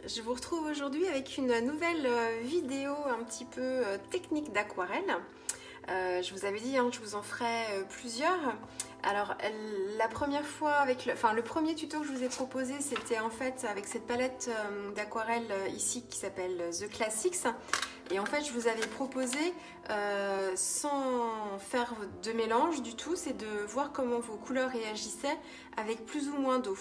Je vous retrouve aujourd'hui avec une nouvelle vidéo un petit peu technique d'aquarelle. Je vous avais dit que je vous en ferai plusieurs. Alors la première fois, le premier tuto que je vous ai proposé, c'était en fait avec cette palette d'aquarelle ici qui s'appelle The Classics. Et en fait je vous avais proposé, sans faire de mélange du tout, c'est de voir comment vos couleurs réagissaient avec plus ou moins d'eau.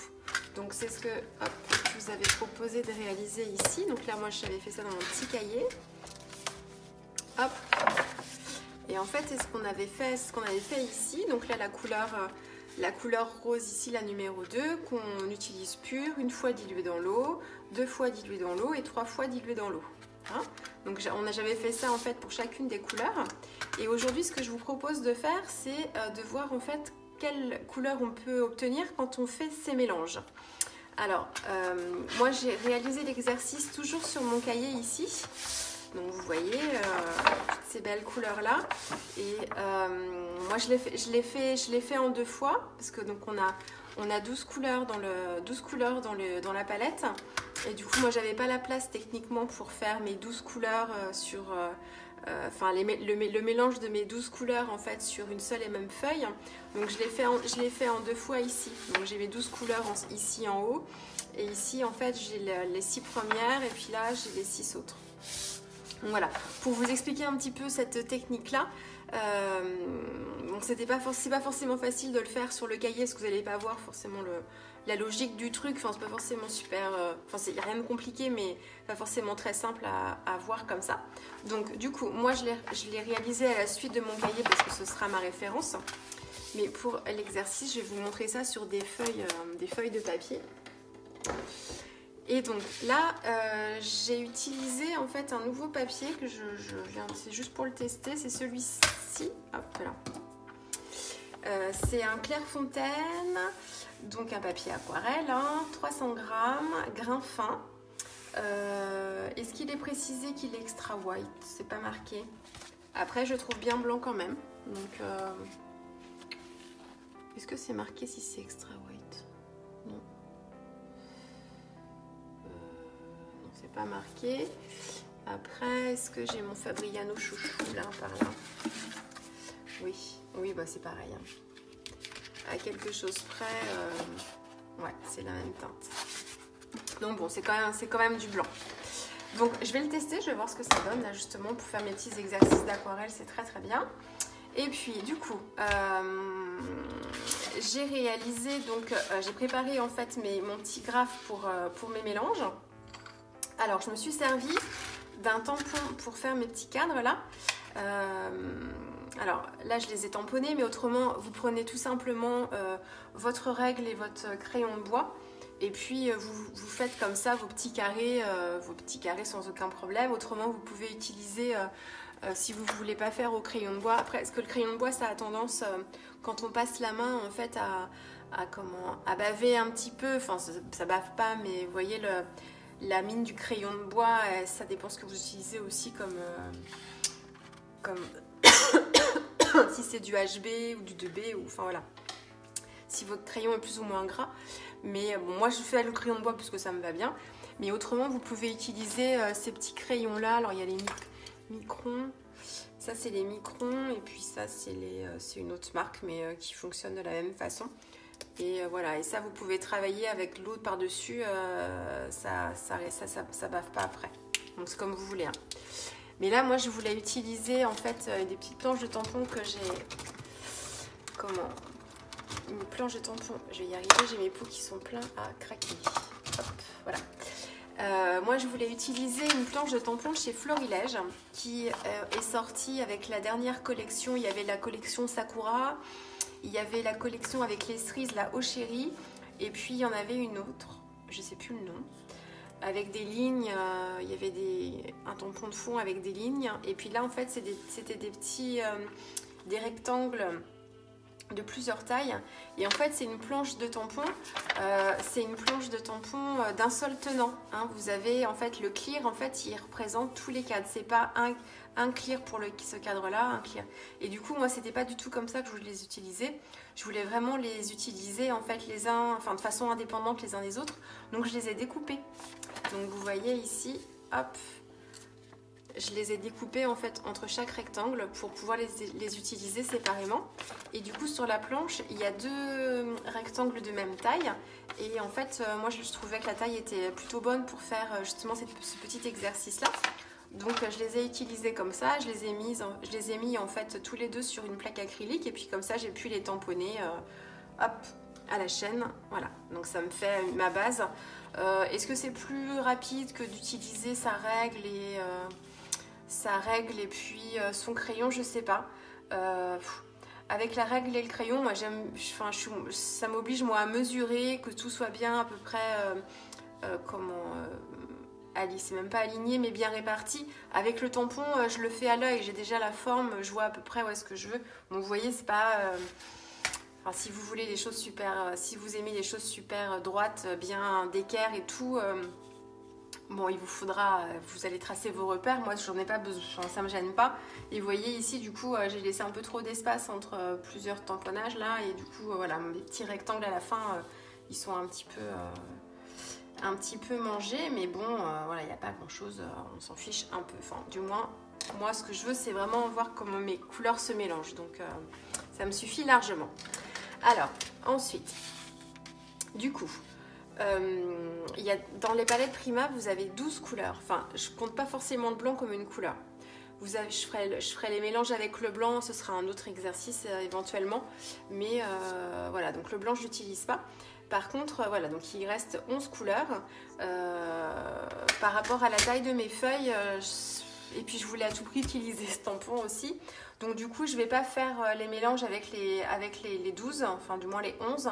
Donc c'est ce que je vous avais proposé de réaliser ici. Donc là moi j'avais fait ça dans mon petit cahier. Hop. Et en fait c'est ce qu'on avait fait ici. Donc là la couleur rose ici, la numéro 2, qu'on utilise pure, une fois diluée dans l'eau, 2 fois diluée dans l'eau et 3 fois diluée dans l'eau. Hein? Donc j'avais fait ça en fait pour chacune des couleurs. Et aujourd'hui ce que je vous propose de faire, c'est de voir en fait quelle couleur on peut obtenir quand on fait ces mélanges. Alors moi j'ai réalisé l'exercice toujours sur mon cahier ici. Donc vous voyez ces belles couleurs là. Et moi je l'ai fait en 2 fois parce que donc on a 12 couleurs dans la palette. Et du coup moi j'avais pas la place techniquement pour faire mes 12 couleurs sur le mélange de mes 12 couleurs en fait sur une seule et même feuille. Donc je l'ai fait en 2 fois ici. Donc j'ai mes 12 couleurs ici en haut. Et ici en fait j'ai les 6 premières et puis là j'ai les 6 autres. Donc voilà, pour vous expliquer un petit peu cette technique là. C'est pas forcément facile de le faire sur le cahier parce que vous n'allez pas voir forcément la logique du truc. Enfin, c'est pas forcément super. Il n'y a rien de compliqué, mais pas forcément très simple à voir comme ça. Donc, du coup, moi je l'ai réalisé à la suite de mon cahier parce que ce sera ma référence. Mais pour l'exercice, je vais vous montrer ça sur des feuilles de papier. Et donc là, j'ai utilisé en fait un nouveau papier que c'est juste pour le tester, c'est celui-ci. Hop, voilà. C'est un Clairefontaine, donc un papier aquarelle, 300 grammes, grain fin. Est-ce qu'il est précisé qu'il est extra white? C'est pas marqué. Après, je trouve bien blanc quand même. Donc, est-ce que c'est marqué si c'est extra white? Non. Pas marqué. Après, est-ce que j'ai mon Fabriano chouchou là par là? Oui, bah c'est pareil. À quelque chose près, ouais, c'est la même teinte. Donc bon, c'est quand même du blanc. Donc je vais le tester, je vais voir ce que ça donne là justement pour faire mes petits exercices d'aquarelle, c'est très très bien. Et puis du coup, j'ai réalisé donc j'ai préparé en fait mon petit graphe pour mes mélanges. Alors, je me suis servi d'un tampon pour faire mes petits cadres là. Alors là, je les ai tamponnés, mais autrement, vous prenez tout simplement votre règle et votre crayon de bois. Et puis, vous faites comme ça vos petits carrés sans aucun problème. Autrement, vous pouvez utiliser, si vous ne voulez pas faire au crayon de bois. Après, parce que le crayon de bois, ça a tendance, quand on passe la main, en fait, à baver un petit peu. Enfin, ça bave pas, mais vous voyez la mine du crayon de bois, ça dépend ce que vous utilisez aussi comme si c'est du HB ou du 2B, ou enfin voilà, si votre crayon est plus ou moins gras. Mais bon, moi je fais le crayon de bois parce que ça me va bien, mais autrement vous pouvez utiliser ces petits crayons là. Alors il y a les microns, ça c'est les microns, et puis ça c'est une autre marque mais qui fonctionne de la même façon. Et voilà, et ça vous pouvez travailler avec l'eau par-dessus, ça bave pas après. Donc c'est comme vous voulez. Mais là, moi je voulais utiliser en fait des petites planches de tampons que j'ai. Une planche de tampons, je vais y arriver, j'ai mes pots qui sont pleins à craquer. Hop, voilà. Moi je voulais utiliser une planche de tampons chez Florilège qui est sortie avec la dernière collection. Il y avait la collection Sakura. Il y avait la collection avec les cerises, la Ochérie, et puis il y en avait une autre, je ne sais plus le nom, avec des lignes, il y avait un tampon de fond avec des lignes, et puis là en fait c'était des rectangles de plusieurs tailles, et en fait c'est une planche de tampon, d'un seul tenant. Vous avez en fait le clear, en fait il représente tous les cadres, c'est pas un clear pour ce cadre là, un clear. Et du coup moi c'était pas du tout comme ça que je voulais les utiliser, je voulais vraiment les utiliser en fait de façon indépendante les uns des autres. Donc je les ai découpés Donc vous voyez ici, hop, je les ai découpés en fait entre chaque rectangle pour pouvoir les utiliser séparément. Et du coup sur la planche, il y a 2 rectangles de même taille. Et en fait, moi je trouvais que la taille était plutôt bonne pour faire justement ce petit exercice-là. Donc je les ai utilisés comme ça, je les ai mis en fait tous les 2 sur une plaque acrylique. Et puis comme ça, j'ai pu les tamponner, hop, à la chaîne. Voilà, donc ça me fait ma base. Est-ce que c'est plus rapide que d'utiliser sa règle et puis son crayon? Je sais pas. Avec la règle et le crayon, moi ça m'oblige moi à mesurer, que tout soit bien à peu près c'est même pas aligné mais bien réparti. Avec le tampon, je le fais à l'œil, j'ai déjà la forme, je vois à peu près où est-ce que je veux. Donc vous voyez, c'est pas enfin, si vous voulez des choses super, si vous aimez les choses super droites, bien d'équerre et tout, bon, il vous faudra, vous allez tracer vos repères. Moi, j'en ai pas besoin, ça me gêne pas. Et vous voyez ici, du coup, j'ai laissé un peu trop d'espace entre plusieurs tamponnages là, et du coup, voilà, mes petits rectangles à la fin, ils sont un petit peu mangés, mais bon, voilà, il n'y a pas grand chose, on s'en fiche un peu. Enfin, du moins, moi, ce que je veux, c'est vraiment voir comment mes couleurs se mélangent. Donc, ça me suffit largement. Alors, ensuite, du coup, dans les palettes Prima, vous avez 12 couleurs. Enfin, je compte pas forcément le blanc comme une couleur. Je ferai les mélanges avec le blanc, ce sera un autre exercice éventuellement. Mais voilà, donc le blanc, je l'utilise pas. Par contre, voilà, donc il reste 11 couleurs. Par rapport à la taille de mes feuilles, et puis je voulais à tout prix utiliser ce tampon aussi. Donc du coup, je vais pas faire les mélanges avec les 12, enfin du moins les 11.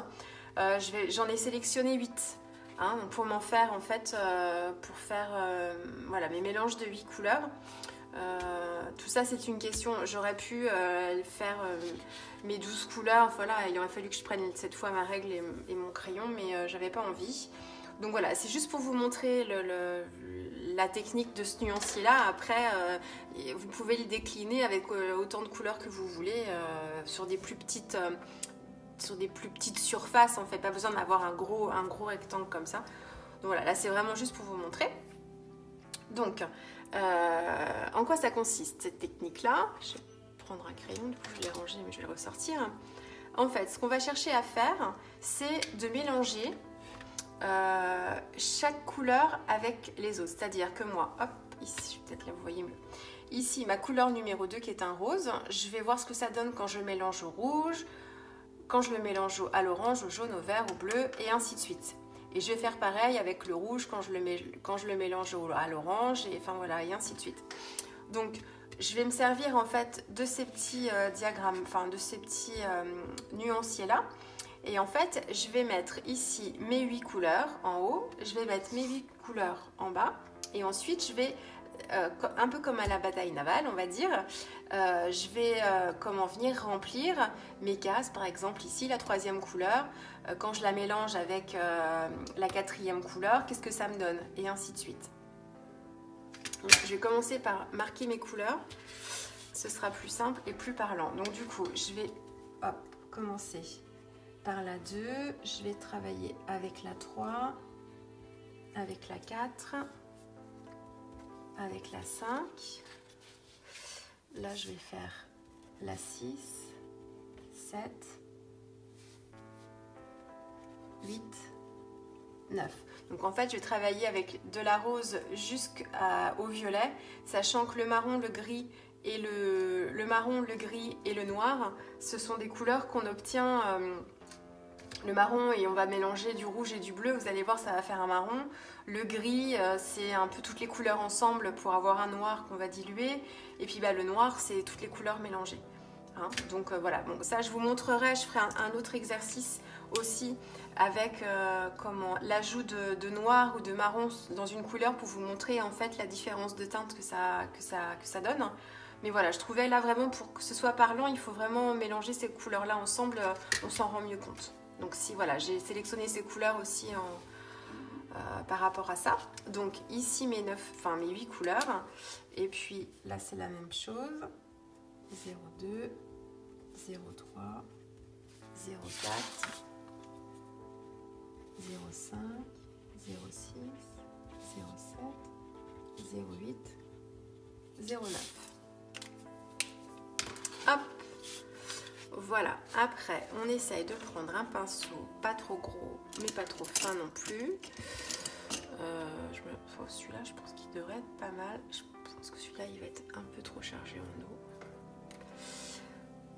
J'en ai sélectionné 8. Hein, donc pour m'en faire en fait, pour faire voilà, mes mélanges de 8 couleurs. Tout ça c'est une question, j'aurais pu faire mes 12 couleurs, voilà, il aurait fallu que je prenne cette fois ma règle et mon crayon, mais j'avais pas envie. Donc voilà, c'est juste pour vous montrer la technique de ce nuancier là. Après vous pouvez le décliner avec autant de couleurs que vous voulez sur des plus petites surfaces, en fait, pas besoin d'avoir un gros rectangle comme ça. Donc voilà, là c'est vraiment juste pour vous montrer. Donc en quoi ça consiste cette technique là? Je vais prendre un crayon, du coup je l'ai rangé mais je vais le ressortir. En fait, ce qu'on va chercher à faire, c'est de mélanger chaque couleur avec les autres. C'est-à-dire que moi, hop, ici, peut-être là vous voyez mieux. Ici, ma couleur numéro 2 qui est un rose, je vais voir ce que ça donne quand je le mélange au rouge, quand je le mélange à l'orange, au jaune, au vert, au bleu, et ainsi de suite. Et je vais faire pareil avec le rouge quand je le mélange à l'orange, et enfin voilà, et ainsi de suite. Donc, je vais me servir en fait de ces petits diagrammes, enfin de ces petits nuanciers-là. Et en fait, je vais mettre ici mes 8 couleurs en haut, je vais mettre mes 8 couleurs en bas, et ensuite je vais, un peu comme à la bataille navale, on va dire, je vais venir remplir mes cases. Par exemple ici, la 3e couleur, quand je la mélange avec la 4e couleur, qu'est-ce que ça me donne? Et ainsi de suite. Donc, je vais commencer par marquer mes couleurs, ce sera plus simple et plus parlant. Donc du coup, je vais commencer par la 2, je vais travailler avec la 3, avec la 4, avec la 5. Là, je vais faire la 6, 7, 8, 9. Donc en fait, je vais travailler avec de la rose jusqu'au violet, sachant que le marron, le gris et le marron, le gris et le noir, ce sont des couleurs qu'on obtient. Le marron, et on va mélanger du rouge et du bleu, vous allez voir, ça va faire un marron. Le gris, c'est un peu toutes les couleurs ensemble pour avoir un noir qu'on va diluer. Et puis le noir, c'est toutes les couleurs mélangées. Hein, donc voilà, bon, ça je vous montrerai, je ferai un autre exercice aussi avec l'ajout de noir ou de marron dans une couleur pour vous montrer en fait la différence de teinte que ça donne. Mais voilà, je trouvais là vraiment, pour que ce soit parlant, il faut vraiment mélanger ces couleurs-là ensemble, on s'en rend mieux compte. Donc si voilà, j'ai sélectionné ces couleurs aussi par rapport à ça. Donc ici mes 8 couleurs. Et puis là c'est la même chose. 02, 03, 04, 05, 06, 07 08 09. Hop, voilà. Après, on essaye de prendre un pinceau pas trop gros, mais pas trop fin non plus. Celui-là, je pense qu'il devrait être pas mal. Je pense que celui-là, il va être un peu trop chargé en eau.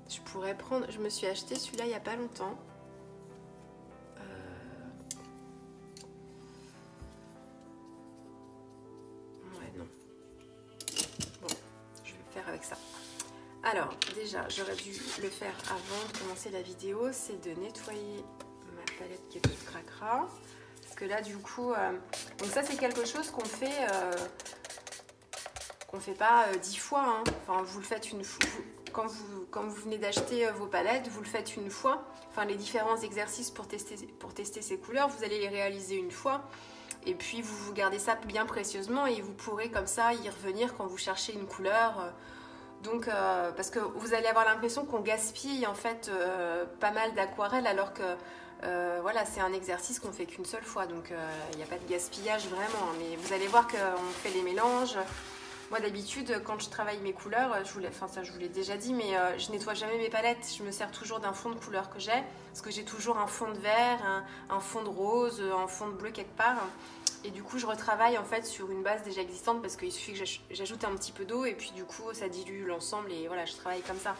Je pourrais prendre... Je me suis acheté celui-là il n'y a pas longtemps. Ouais, non. Bon, je vais faire avec ça. Alors, déjà, j'aurais dû le faire avant de commencer la vidéo. C'est de nettoyer ma palette qui est toute cracra. Parce que là, du coup... donc ça, c'est quelque chose qu'on fait... qu'on fait pas 10 fois. Hein. Enfin, vous le faites une fois... Quand vous venez d'acheter vos palettes, vous le faites une fois. Enfin, les différents exercices pour tester ces couleurs, vous allez les réaliser une fois. Et puis, vous gardez ça bien précieusement et vous pourrez comme ça y revenir quand vous cherchez une couleur. Donc, parce que vous allez avoir l'impression qu'on gaspille en fait pas mal d'aquarelle alors que voilà, c'est un exercice qu'on fait qu'une seule fois. Donc, il n'y a pas de gaspillage vraiment. Mais vous allez voir qu'on fait les mélanges. Moi d'habitude quand je travaille mes couleurs, ça je vous l'ai déjà dit, mais je nettoie jamais mes palettes, je me sers toujours d'un fond de couleur que j'ai, parce que j'ai toujours un fond de vert, un fond de rose, un fond de bleu quelque part, et du coup je retravaille en fait sur une base déjà existante, parce qu'il suffit que j'ajoute un petit peu d'eau, et puis du coup ça dilue l'ensemble, et voilà, je travaille comme ça.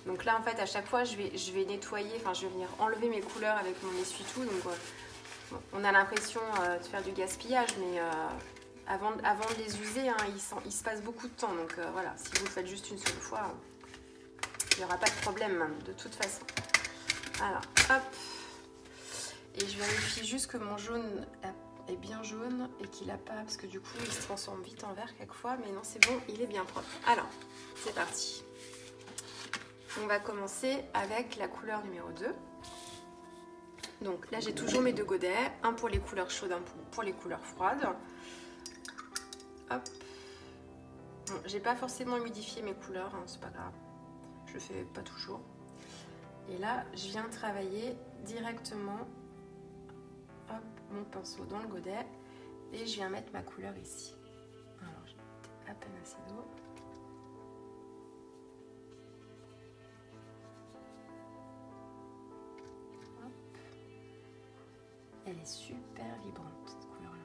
Donc là en fait à chaque fois je vais nettoyer, enfin je vais venir enlever mes couleurs avec mon essuie-tout, donc bon, on a l'impression de faire du gaspillage, mais... Avant de les user, hein, il se passe beaucoup de temps. Donc voilà, si vous le faites juste une seule fois, il n'y aura pas de problème de toute façon. Alors, hop. Et je vérifie juste que mon jaune est bien jaune et qu'il n'a pas... Parce que du coup, il se transforme vite en vert quelquefois. Mais non, c'est bon, il est bien propre. Alors, c'est parti. On va commencer avec la couleur numéro 2. Donc là, j'ai toujours mes deux godets. Un pour les couleurs chaudes, un pour les couleurs froides. Hop. Bon, j'ai pas forcément humidifié mes couleurs, hein, c'est pas grave. Je le fais pas toujours. Et là, je viens travailler directement hop, mon pinceau dans le godet et je viens mettre ma couleur ici. Alors, je mets à peine assez d'eau. Elle est super vibrante, cette couleur-là.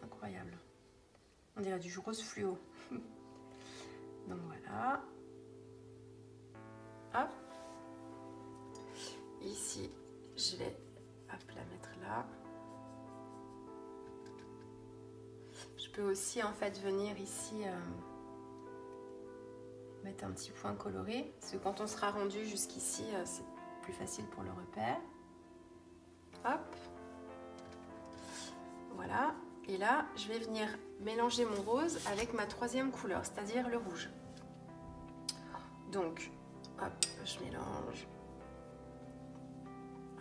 Incroyable. On dirait du rose fluo. Donc voilà. Hop. Ici, je vais la mettre là. Je peux aussi en fait venir ici mettre un petit point coloré. Parce que quand on sera rendu jusqu'ici, c'est plus facile pour le repère. Hop. Voilà. Et là, je vais venir mélanger mon rose avec ma troisième couleur, c'est-à-dire le rouge. Donc, hop, je mélange.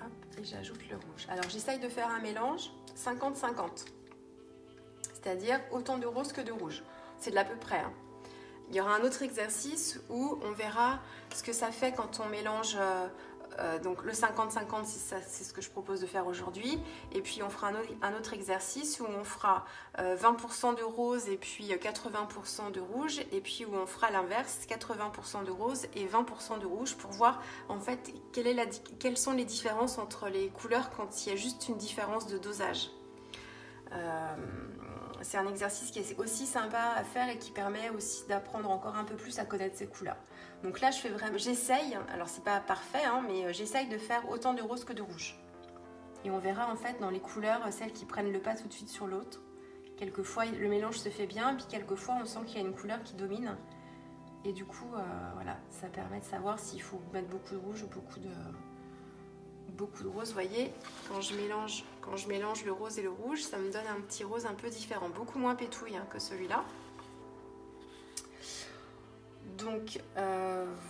Hop, et j'ajoute le rouge. Alors, j'essaye de faire un mélange 50-50. C'est-à-dire autant de rose que de rouge. C'est de l'à peu près. Hein. Il y aura un autre exercice où on verra ce que ça fait quand on mélange... donc le 50-50, c'est ce que je propose de faire aujourd'hui. Et puis on fera un autre exercice où on fera 20% de rose et puis 80% de rouge. Et puis où on fera l'inverse, 80% de rose et 20% de rouge pour voir en fait quelles sont les différences entre les couleurs quand il y a juste une différence de dosage. C'est un exercice qui est aussi sympa à faire et qui permet aussi d'apprendre encore un peu plus à connaître ces couleurs. Donc là, j'essaye, alors c'est pas parfait, hein, mais j'essaye de faire autant de rose que de rouge. Et on verra en fait dans les couleurs, celles qui prennent le pas tout de suite sur l'autre. Quelquefois, le mélange se fait bien, puis quelquefois, on sent qu'il y a une couleur qui domine. Et du coup, voilà, ça permet de savoir s'il faut mettre beaucoup de rouge ou beaucoup de rose. Vous voyez, quand je mélange le rose et le rouge, ça me donne un petit rose un peu différent, beaucoup moins pétouille hein, que celui-là. Donc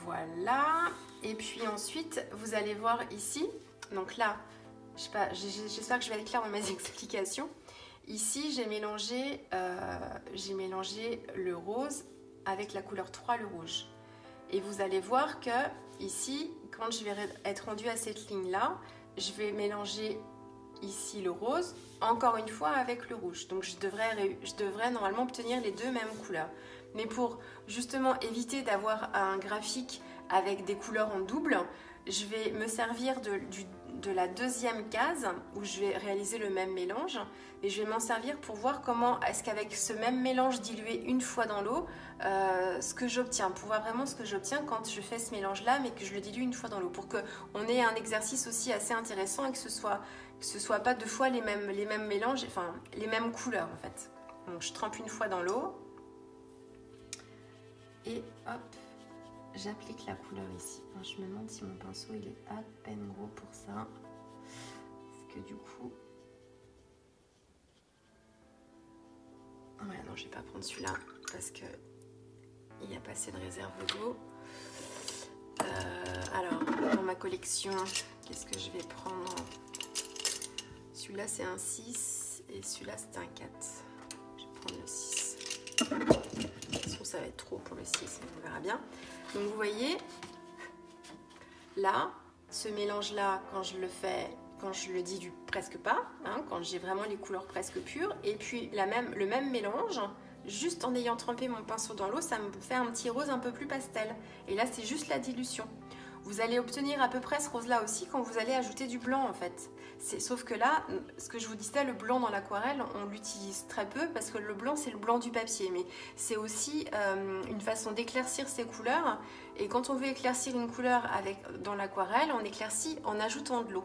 voilà, et puis ensuite vous allez voir ici, donc là, je sais pas, j'espère que je vais être claire dans mes explications. Ici j'ai mélangé le rose avec la couleur 3, le rouge. Et vous allez voir que ici, quand je vais être rendue à cette ligne là, je vais mélanger ici le rose, encore une fois avec le rouge. Donc je devrais normalement obtenir les deux mêmes couleurs. Mais pour justement éviter d'avoir un graphique avec des couleurs en double, je vais me servir de la deuxième case où je vais réaliser le même mélange. Et je vais m'en servir pour voir comment est-ce qu'avec ce même mélange dilué une fois dans l'eau, ce que j'obtiens, pour voir vraiment ce que j'obtiens quand je fais ce mélange-là, mais que je le dilue une fois dans l'eau, pour qu'on ait un exercice aussi assez intéressant et que ce soit pas deux fois les mêmes mélanges, enfin les mêmes couleurs en fait. Donc je trempe une fois dans l'eau et hop, j'applique la couleur ici. Alors, je me demande si mon pinceau il est à peine gros pour ça, parce que du coup, ouais non je vais pas prendre celui-là parce que il n'y a pas assez de réserve d'eau. Alors dans ma collection, qu'est-ce que je vais prendre? Celui-là c'est un 6 et celui-là c'est un 4. Je vais prendre le 6. De toute façon ça va être trop pour le 6, mais on verra bien. Donc vous voyez, là, ce mélange-là, quand je le fais, quand je le dilue presque pas, hein, quand j'ai vraiment les couleurs presque pures, et puis le même mélange, juste en ayant trempé mon pinceau dans l'eau, ça me fait un petit rose un peu plus pastel. Et là, c'est juste la dilution. Vous allez obtenir à peu près ce rose-là aussi quand vous allez ajouter du blanc en fait. Sauf que là, ce que je vous disais, le blanc dans l'aquarelle, on l'utilise très peu parce que le blanc, c'est le blanc du papier. Mais c'est aussi une façon d'éclaircir ces couleurs. Et quand on veut éclaircir une couleur dans l'aquarelle, on éclaircit en ajoutant de l'eau.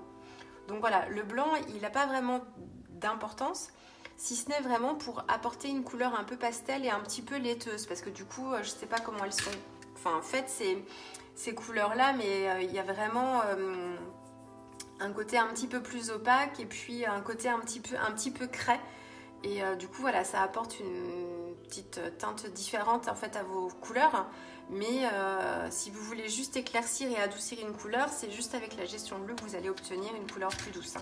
Donc voilà, le blanc, il n'a pas vraiment d'importance, si ce n'est vraiment pour apporter une couleur un peu pastel et un petit peu laiteuse. Parce que du coup, je ne sais pas comment elles sont faites ces couleurs-là, mais il y a vraiment un côté un petit peu plus opaque et puis un côté un petit peu craie. Et du coup, voilà, ça apporte une petite teinte différente en fait à vos couleurs. Mais si vous voulez juste éclaircir et adoucir une couleur, c'est juste avec la gestion bleue que vous allez obtenir une couleur plus douce.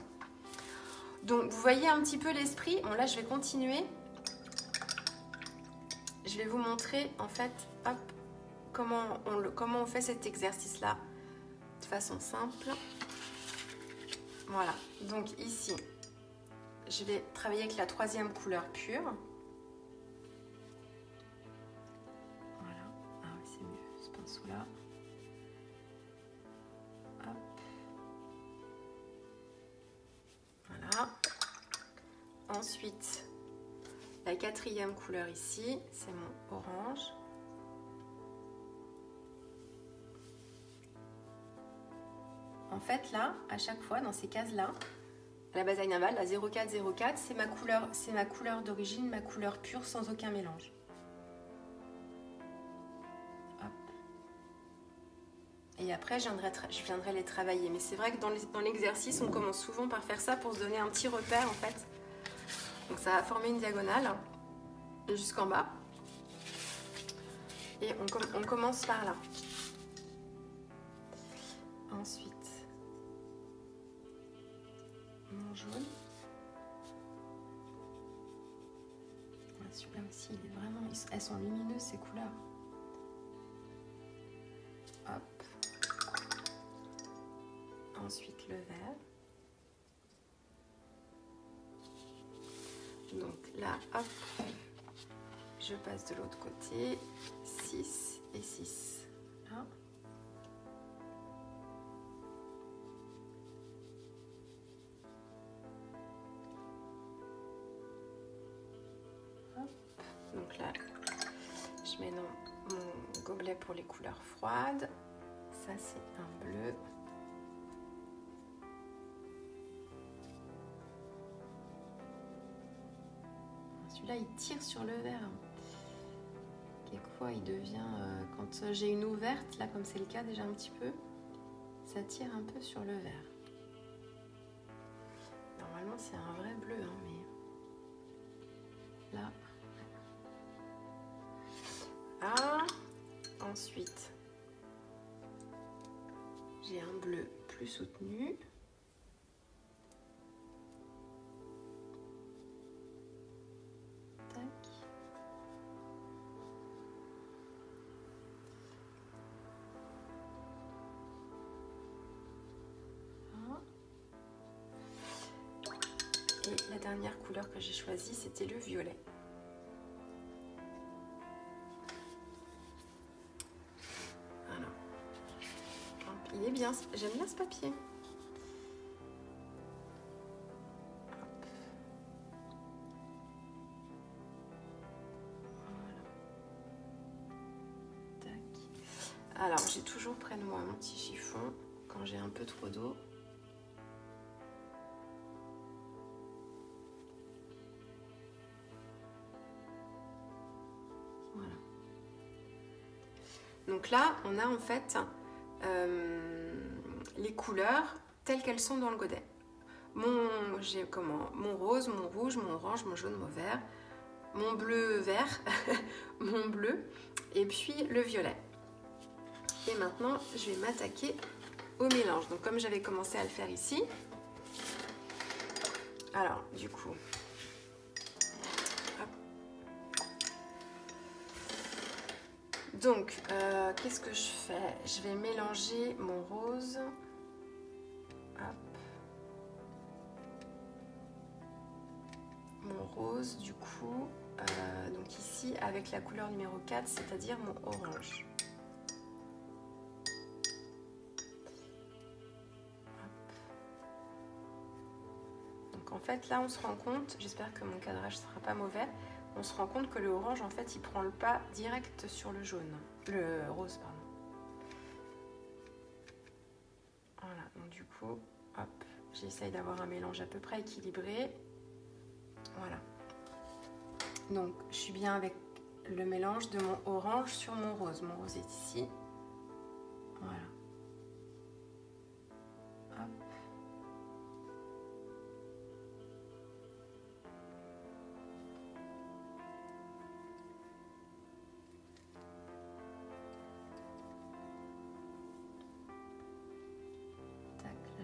Donc, vous voyez un petit peu l'esprit. Bon, là, je vais continuer. Je vais vous montrer en fait, hop, comment on fait cet exercice-là de façon simple. Voilà, donc ici, je vais travailler avec la troisième couleur pure. Voilà, ah oui, c'est mieux ce pinceau-là. Hop. Voilà. Ensuite, la quatrième couleur ici, c'est mon orange. En fait, là, à chaque fois, dans ces cases-là, la base Naval, la 0404, c'est ma couleur d'origine, ma couleur pure, sans aucun mélange. Hop. Et après, je viendrai les travailler. Mais c'est vrai que dans l'exercice, on commence souvent par faire ça pour se donner un petit repère, en fait. Donc, ça va former une diagonale jusqu'en bas. Et on commence par là. Ensuite, mon jaune. Celui-là aussi, il est vraiment... Elles sont lumineuses, ces couleurs. Hop. Ensuite, le vert. Donc là, hop, je passe de l'autre côté. 6 et 6. Là. Donc là, je mets dans mon gobelet pour les couleurs froides. Ça, c'est un bleu. Celui-là, il tire sur le vert. Quelquefois, il devient... quand j'ai une ouverte, là, comme c'est le cas déjà un petit peu, ça tire un peu sur le vert. Normalement, c'est un vrai bleu, hein, mais... Là... Ah, ensuite, j'ai un bleu plus soutenu. Tac. Et la dernière couleur que j'ai choisie, c'était le violet. Voilà. Il est bien, j'aime bien ce papier. Alors, j'ai toujours près de moi mon petit chiffon quand j'ai un peu trop d'eau. Voilà. Donc là, on a en fait les couleurs telles qu'elles sont dans le godet. J'ai mon rose, mon rouge, mon orange, mon jaune, mon vert, mon bleu vert, mon bleu et puis le violet. Et maintenant, je vais m'attaquer au mélange. Donc, comme j'avais commencé à le faire ici, alors, du coup, hop. Donc, qu'est-ce que je fais? Je vais mélanger mon rose. Hop. Mon rose, du coup, donc ici, avec la couleur numéro 4, c'est-à-dire mon orange. En fait, là, on se rend compte, j'espère que mon cadrage ne sera pas mauvais, on se rend compte que le orange, en fait, il prend le pas direct sur le jaune, le rose, pardon. Voilà, donc du coup, hop, j'essaye d'avoir un mélange à peu près équilibré. Voilà. Donc, je suis bien avec le mélange de mon orange sur mon rose. Mon rose est ici. Voilà. Hop.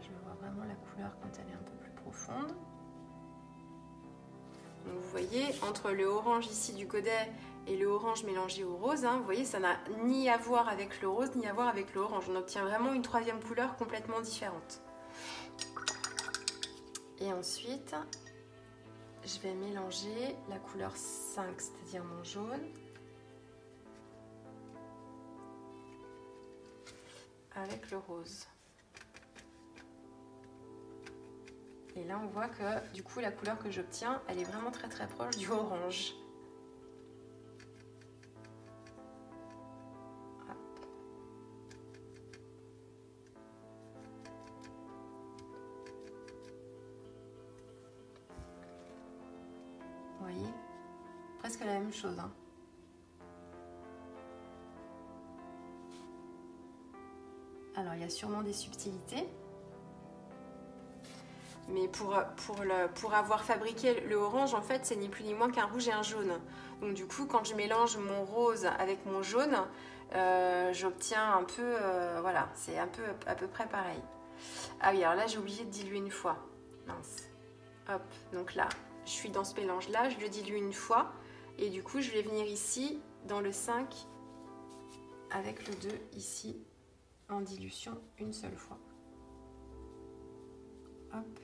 Je vois vraiment la couleur quand elle est un peu plus profonde. Donc vous voyez, entre le orange ici du godet et le orange mélangé au rose, hein, vous voyez, ça n'a ni à voir avec le rose, ni à voir avec le orange. On obtient vraiment une troisième couleur complètement différente. Et ensuite, je vais mélanger la couleur 5, c'est-à-dire mon jaune, avec le rose. Et là, on voit que du coup, la couleur que j'obtiens, elle est vraiment très très proche du orange. Hop. Vous voyez, presque la même chose, hein. Alors, il y a sûrement des subtilités. Mais pour avoir fabriqué le orange, en fait, c'est ni plus ni moins qu'un rouge et un jaune. Donc du coup, quand je mélange mon rose avec mon jaune, j'obtiens un peu, voilà, c'est un peu à peu près pareil. Ah oui, alors là, j'ai oublié de diluer une fois. Mince. Hop, donc là, je suis dans ce mélange-là, je le dilue une fois. Et du coup, je vais venir ici, dans le 5, avec le 2, ici, en dilution une seule fois. Hop.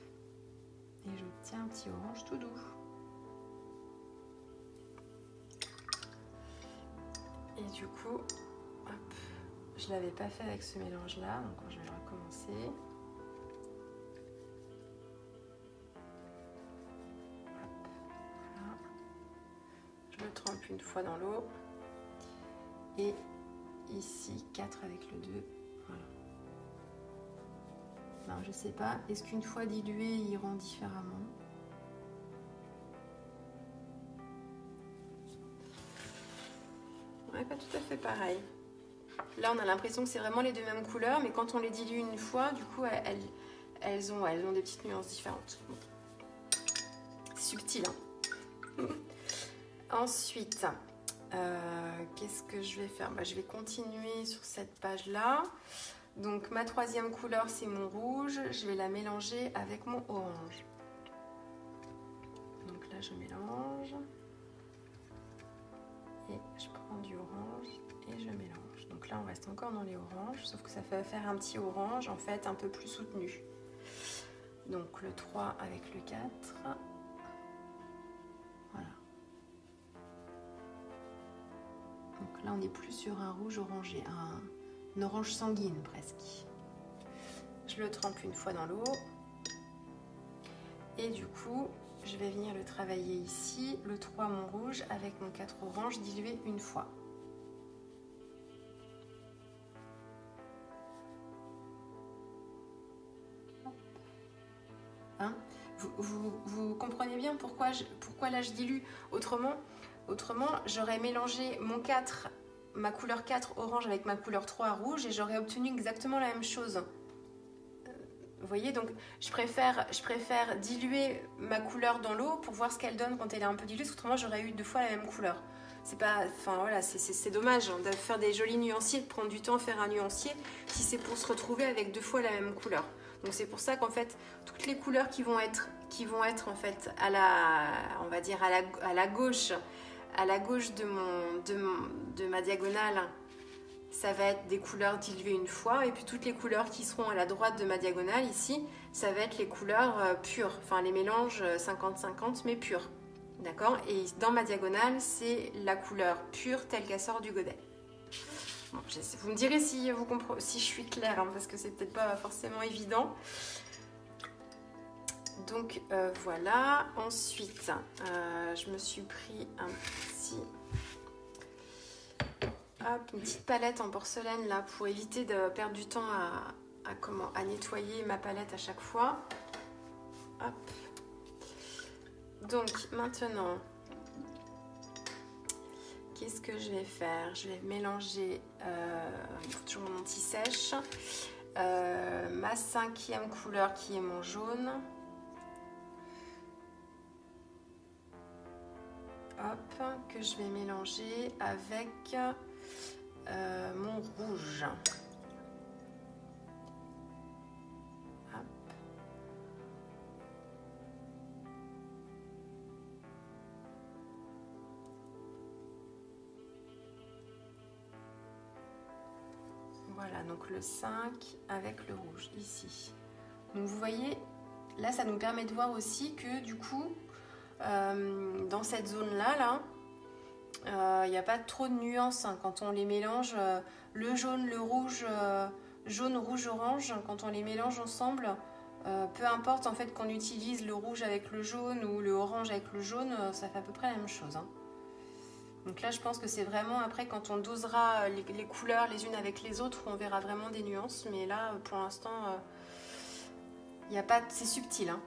Et j'obtiens un petit orange tout doux. Et du coup, hop, je ne l'avais pas fait avec ce mélange-là, donc je vais le recommencer. Hop, voilà. Je le trempe une fois dans l'eau. Et ici, 4 avec le 2. Voilà. Alors, je sais pas, est-ce qu'une fois dilué, il rend différemment? Ouais, pas tout à fait pareil. Là, on a l'impression que c'est vraiment les deux mêmes couleurs, mais quand on les dilue une fois, du coup, elles ont des petites nuances différentes. Bon. C'est subtil, hein. Ensuite, qu'est-ce que je vais faire? Je vais continuer sur cette page-là. Donc ma troisième couleur, c'est mon rouge. Je vais la mélanger avec mon orange. Donc là, je mélange. Et je prends du orange et je mélange. Donc là, on reste encore dans les oranges, sauf que ça fait faire un petit orange, en fait, un peu plus soutenu. Donc le 3 avec le 4. là, on est plus sur un rouge orangé, un orange sanguine presque. Je le trempe une fois dans l'eau. Et du coup, je vais venir le travailler ici, le 3 mon rouge, avec mon 4 orange dilué une fois. Hein, vous comprenez bien pourquoi là je dilue. Autrement j'aurais mélangé ma couleur 4 orange avec ma couleur 3 rouge et j'aurais obtenu exactement la même chose. Vous voyez, donc je préfère diluer ma couleur dans l'eau pour voir ce qu'elle donne quand elle est un peu diluée, autrement j'aurais eu 2 fois la même couleur. C'est pas, enfin voilà, c'est dommage hein, de faire des jolis nuanciers, de prendre du temps à faire un nuancier si c'est pour se retrouver avec 2 fois la même couleur. Donc c'est pour ça qu'en fait toutes les couleurs qui vont être en fait à la gauche de ma diagonale, ça va être des couleurs diluées une fois, et puis toutes les couleurs qui seront à la droite de ma diagonale ici, ça va être les couleurs pures, enfin les mélanges 50-50 mais purs, d'accord? Et dans ma diagonale, c'est la couleur pure telle qu'elle sort du godet. Bon, vous me direz si je suis claire, hein, parce que c'est peut-être pas forcément évident. Donc voilà, ensuite je me suis pris une petite palette en porcelaine là pour éviter de perdre du temps à nettoyer ma palette à chaque fois. Hop. Donc maintenant, qu'est-ce que je vais faire? Je vais mélanger, il faut toujours mon anti-sèche, ma 5e couleur qui est mon jaune. Hop, que je vais mélanger avec mon rouge. Hop. Voilà, donc le 5 avec le rouge ici. Donc vous voyez, là ça nous permet de voir aussi que du coup, dans cette zone-là, il n'y a pas trop de nuances hein, quand on les mélange. Le jaune, le rouge, jaune, rouge, orange, quand on les mélange ensemble, peu importe en fait qu'on utilise le rouge avec le jaune ou le orange avec le jaune, ça fait à peu près la même chose. Hein. Donc là, je pense que c'est vraiment après quand on dosera les couleurs les unes avec les autres, on verra vraiment des nuances. Mais là, pour l'instant, il n'y a pas, c'est subtil. Hein.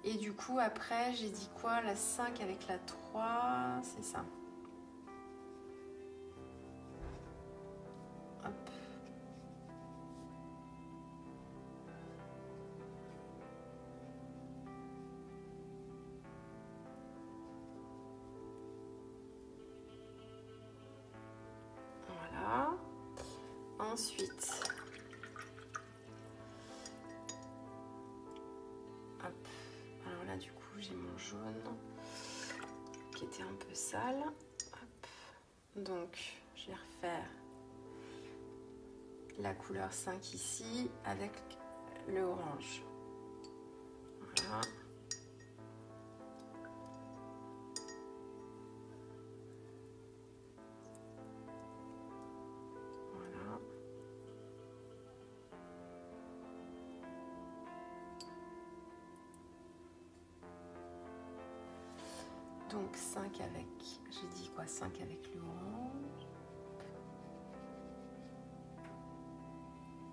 Et du coup, après, j'ai dit quoi? La 5 avec la 3, c'est ça. Hop. Voilà. Ensuite, hop. Alors là, du coup, j'ai mon jaune qui était un peu sale. Hop. Donc, je vais refaire la couleur 5 ici avec le orange. Voilà. Voilà. Donc 5 avec, j'ai dit quoi, 5 avec le orange.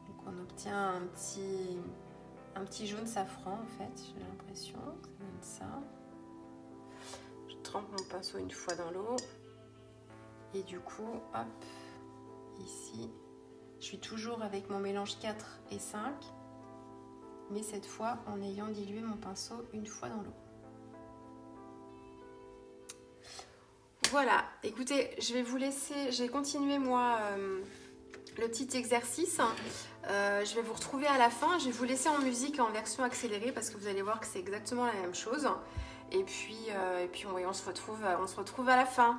Donc on obtient un petit jaune safran en fait, j'ai l'impression que ça donne ça. Je trempe mon pinceau une fois dans l'eau. Et du coup, hop, ici, je suis toujours avec mon mélange 4 et 5. Mais cette fois en ayant dilué mon pinceau une fois dans l'eau. Voilà, écoutez, je vais vous laisser, j'ai continué moi le petit exercice. Je vais vous retrouver à la fin, je vais vous laisser en musique en version accélérée parce que vous allez voir que c'est exactement la même chose. Et puis on se retrouve à la fin.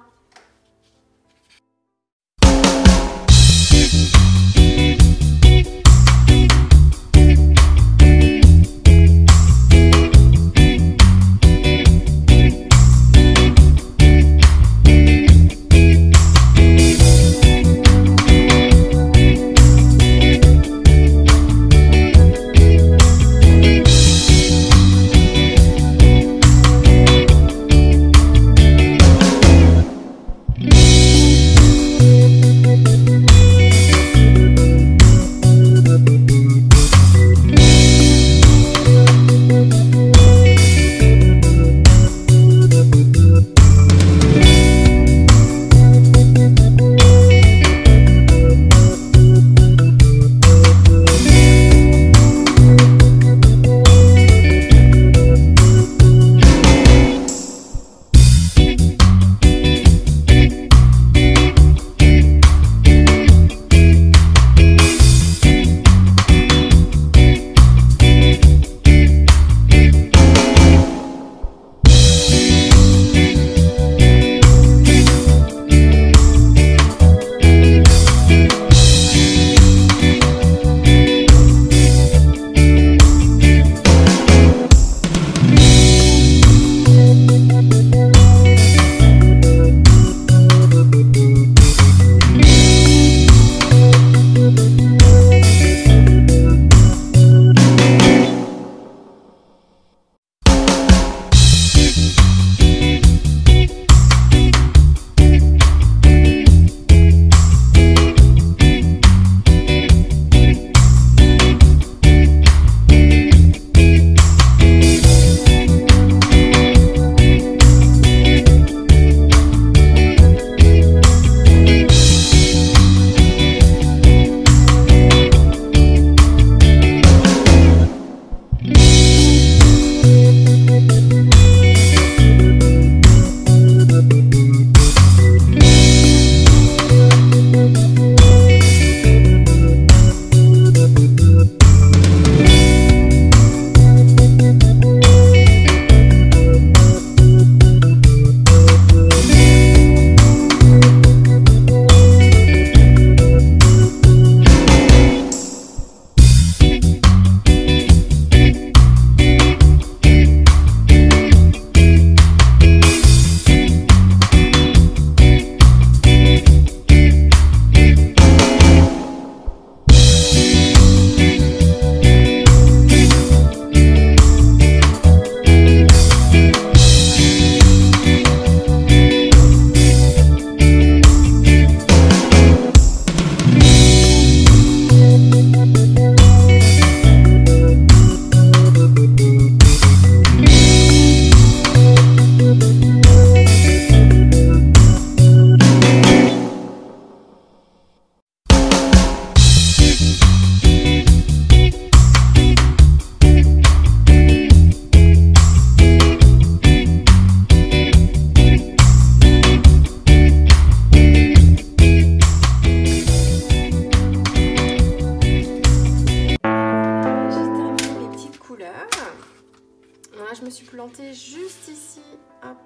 je me suis plantée juste ici. Hop,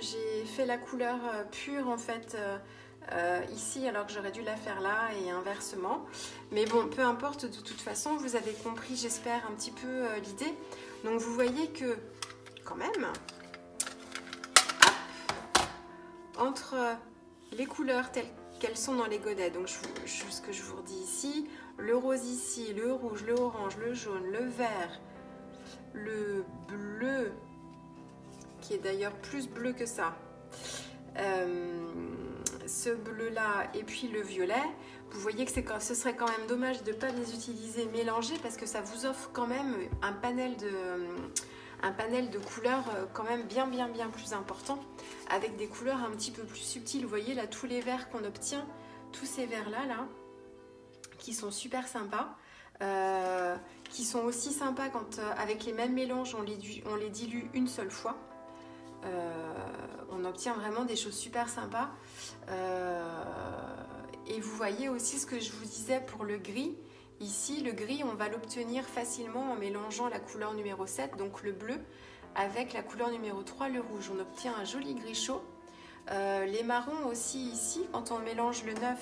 j'ai fait la couleur pure en fait ici alors que j'aurais dû la faire là et inversement. Mais bon, peu importe, de toute façon, vous avez compris, j'espère, un petit peu l'idée. Donc vous voyez que quand même, hop, entre les couleurs telles qu'elles sont dans les godets, donc ce que je vous redis ici, le rose ici, le rouge, le orange, le jaune, le vert, le bleu, qui est d'ailleurs plus bleu que ça, ce bleu là et puis le violet, vous voyez que ce serait quand même dommage de ne pas les utiliser mélangés parce que ça vous offre quand même un panel de couleurs quand même bien plus important, avec des couleurs un petit peu plus subtiles. Vous voyez là tous les verts qu'on obtient, tous ces verts là qui sont super sympas, qui sont aussi sympas quand avec les mêmes mélanges on les dilue une seule fois. On obtient vraiment des choses super sympas. Et vous voyez aussi ce que je vous disais pour le gris. Ici, le gris, on va l'obtenir facilement en mélangeant la couleur numéro 7, donc le bleu, avec la couleur numéro 3, le rouge. On obtient un joli gris chaud. Les marrons aussi ici, quand on mélange le 9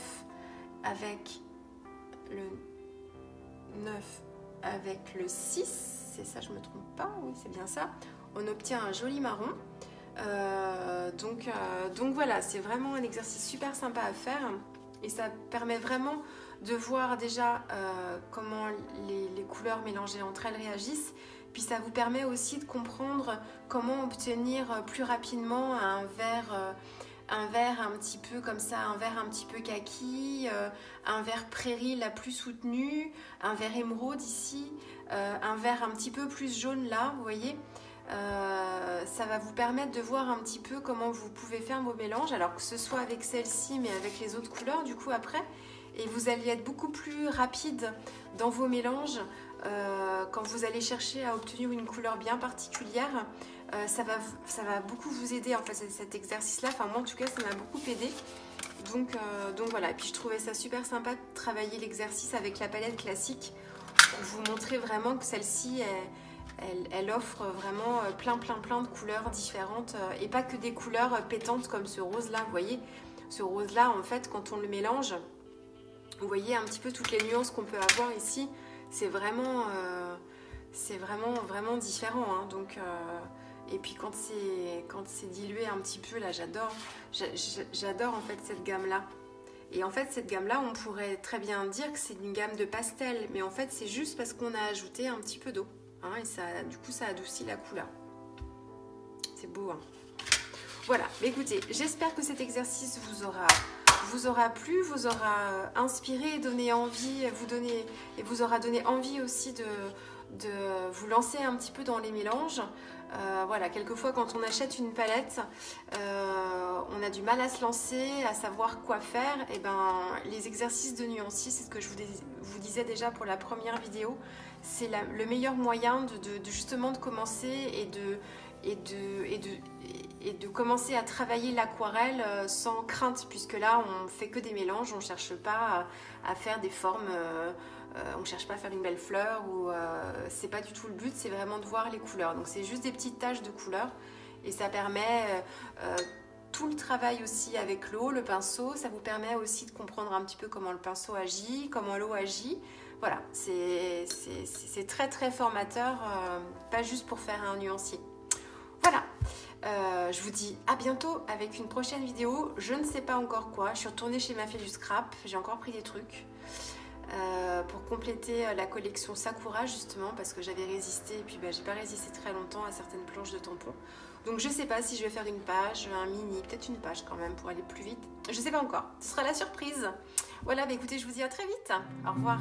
avec le 6, c'est ça, je ne me trompe pas, oui, c'est bien ça, on obtient un joli marron. Donc voilà, c'est vraiment un exercice super sympa à faire et ça permet vraiment de voir déjà comment les couleurs mélangées entre elles réagissent, puis ça vous permet aussi de comprendre comment obtenir plus rapidement un vert un petit peu comme ça, un vert un petit peu kaki, un vert prairie la plus soutenue, un vert émeraude ici, un vert un petit peu plus jaune là, vous voyez. Ça va vous permettre de voir un petit peu comment vous pouvez faire vos mélanges, alors que ce soit avec celle-ci mais avec les autres couleurs du coup après, et vous allez être beaucoup plus rapide dans vos mélanges quand vous allez chercher à obtenir une couleur bien particulière. Ça va beaucoup vous aider en fait cet exercice là, enfin moi en tout cas ça m'a beaucoup aidé. Donc voilà, et puis je trouvais ça super sympa de travailler l'exercice avec la palette classique pour vous montrer vraiment que celle-ci elle offre vraiment plein de couleurs différentes et pas que des couleurs pétantes comme ce rose là. Vous voyez, ce rose là en fait quand on le mélange, vous voyez un petit peu toutes les nuances qu'on peut avoir ici. C'est vraiment différent hein. Donc et puis quand c'est dilué un petit peu là, j'adore en fait cette gamme là. Et en fait cette gamme là on pourrait très bien dire que c'est une gamme de pastel, mais en fait c'est juste parce qu'on a ajouté un petit peu d'eau. Hein, et ça, du coup, ça adoucit la couleur. C'est beau, hein. Voilà, mais écoutez, j'espère que cet exercice vous aura plu, vous aura inspiré, donné envie, vous aura donné envie aussi de vous lancer un petit peu dans les mélanges. Voilà, quelquefois quand on achète une palette, on a du mal à se lancer, à savoir quoi faire. Et ben, les exercices de nuancier, c'est ce que je vous disais déjà pour la première vidéo, c'est le meilleur moyen justement de commencer et de commencer à travailler l'aquarelle sans crainte, puisque là on fait que des mélanges, on ne cherche pas à faire des formes, on ne cherche pas à faire une belle fleur, ou c'est pas du tout le but, c'est vraiment de voir les couleurs. Donc c'est juste des petites taches de couleurs et ça permet tout le travail aussi avec l'eau, le pinceau, ça vous permet aussi de comprendre un petit peu comment le pinceau agit, comment l'eau agit. Voilà, c'est très formateur, pas juste pour faire un nuancier. Voilà, je vous dis à bientôt avec une prochaine vidéo. Je ne sais pas encore quoi, je suis retournée chez ma fille du scrap, j'ai encore pris des trucs pour compléter la collection Sakura justement, parce que j'avais résisté et puis j'ai pas résisté très longtemps à certaines planches de tampons. Donc je sais pas si je vais faire une page, un mini, peut-être une page quand même pour aller plus vite. Je sais pas encore, ce sera la surprise. Voilà, écoutez, je vous dis à très vite. Au revoir.